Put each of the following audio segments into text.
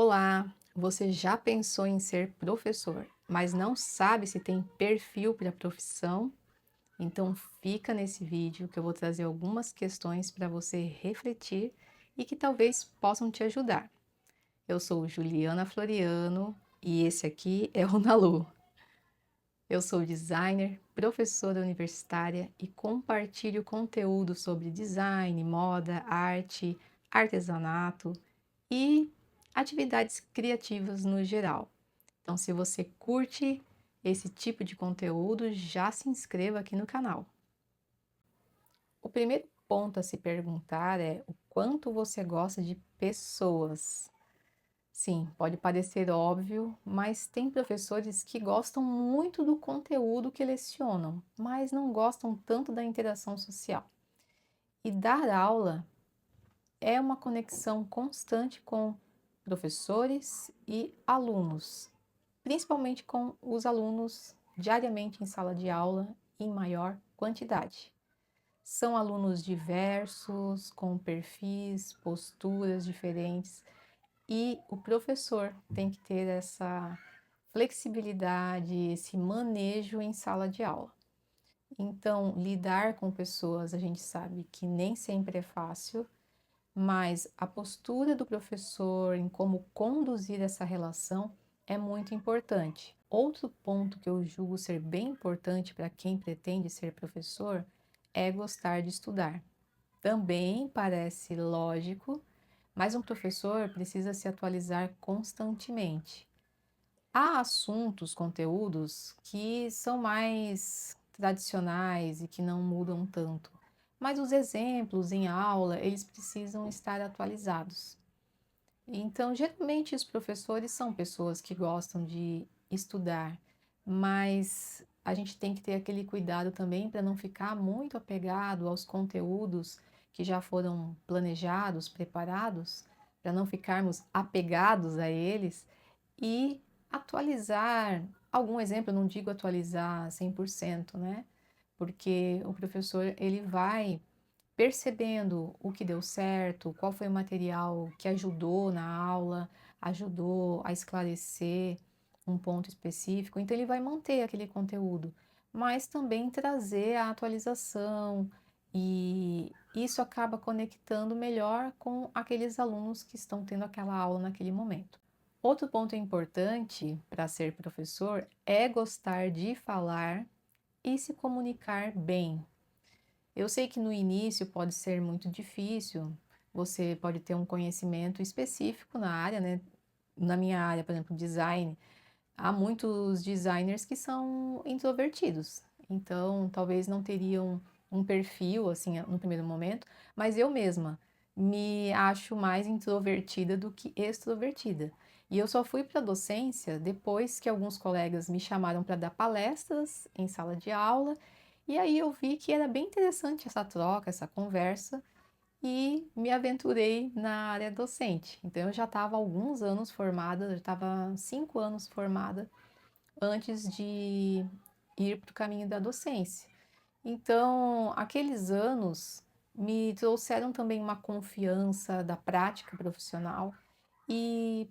Olá, você já pensou em ser professor, mas não sabe se tem perfil para a profissão? Então fica nesse vídeo que eu vou trazer algumas questões para você refletir e que talvez possam te ajudar. Eu sou Juliana Floriano e esse aqui é o Nalu. Eu sou designer, professora universitária e compartilho conteúdo sobre design, moda, arte, artesanato e atividades criativas no geral. Então, se você curte esse tipo de conteúdo, já se inscreva aqui no canal. O primeiro ponto a se perguntar é o quanto você gosta de pessoas. Sim, pode parecer óbvio, mas tem professores que gostam muito do conteúdo que lecionam, mas não gostam tanto da interação social. E dar aula é uma conexão constante com professores e alunos, principalmente com os alunos diariamente em sala de aula em maior quantidade. São alunos diversos, com perfis, posturas diferentes, e o professor tem que ter essa flexibilidade, esse manejo em sala de aula. Então, lidar com pessoas, a gente sabe que nem sempre é fácil, mas a postura do professor em como conduzir essa relação é muito importante. Outro ponto que eu julgo ser bem importante para quem pretende ser professor é gostar de estudar. Também parece lógico, mas um professor precisa se atualizar constantemente. Há assuntos, conteúdos que são mais tradicionais e que não mudam tanto, mas os exemplos em aula, eles precisam estar atualizados. Então, geralmente os professores são pessoas que gostam de estudar, mas a gente tem que ter aquele cuidado também para não ficar muito apegado aos conteúdos que já foram planejados, preparados, para não ficarmos apegados a eles e atualizar. Algum exemplo, eu não digo atualizar 100%, né? Porque o professor ele vai percebendo o que deu certo, qual foi o material que ajudou na aula, ajudou a esclarecer um ponto específico, então ele vai manter aquele conteúdo, mas também trazer a atualização e isso acaba conectando melhor com aqueles alunos que estão tendo aquela aula naquele momento. Outro ponto importante para ser professor é gostar de falar e se comunicar bem. Eu sei que no início pode ser muito difícil, você pode ter um conhecimento específico na área, né? Na minha área, por exemplo, design, há muitos designers que são introvertidos, então talvez não teriam um perfil assim no primeiro momento, mas eu mesma me acho mais introvertida do que extrovertida. E eu só fui para a docência depois que alguns colegas me chamaram para dar palestras em sala de aula, e aí eu vi que era bem interessante essa troca, essa conversa, e me aventurei na área docente. Então eu já estava há alguns anos formada, já estava 5 anos formada antes de ir para o caminho da docência. Então, aqueles anos me trouxeram também uma confiança da prática profissional e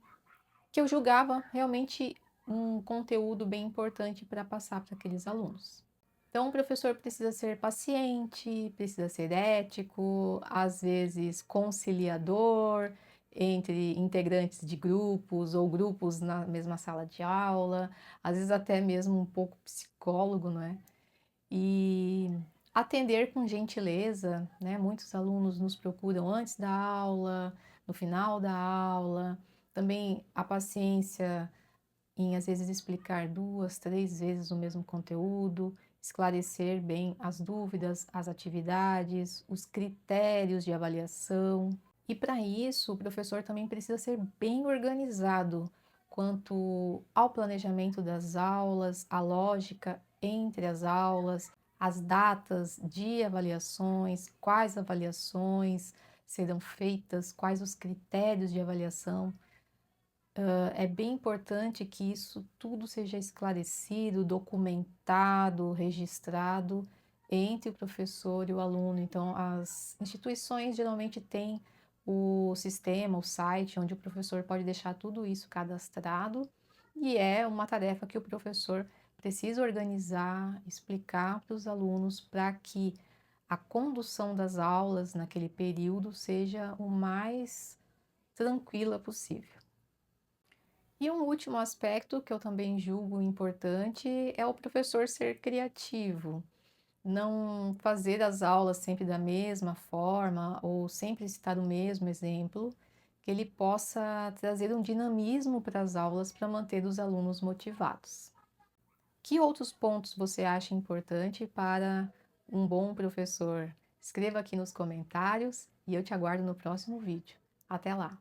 que eu julgava realmente um conteúdo bem importante para passar para aqueles alunos. Então, o professor precisa ser paciente, precisa ser ético, às vezes conciliador entre integrantes de grupos ou grupos na mesma sala de aula, às vezes até mesmo um pouco psicólogo, não é? E atender com gentileza, né? Muitos alunos nos procuram antes da aula, no final da aula, também a paciência em às vezes explicar 2, 3 vezes o mesmo conteúdo, esclarecer bem as dúvidas, as atividades, os critérios de avaliação. E para isso, o professor também precisa ser bem organizado quanto ao planejamento das aulas, a lógica entre as aulas, as datas de avaliações, quais avaliações serão feitas, quais os critérios de avaliação. É bem importante que isso tudo seja esclarecido, documentado, registrado entre o professor e o aluno. Então, as instituições geralmente têm o sistema, o site, onde o professor pode deixar tudo isso cadastrado, e é uma tarefa que o professor precisa organizar, explicar para os alunos para que a condução das aulas naquele período seja o mais tranquila possível. E um último aspecto que eu também julgo importante é o professor ser criativo. Não fazer as aulas sempre da mesma forma ou sempre citar o mesmo exemplo, que ele possa trazer um dinamismo para as aulas para manter os alunos motivados. Que outros pontos você acha importante para um bom professor? Escreva aqui nos comentários e eu te aguardo no próximo vídeo. Até lá!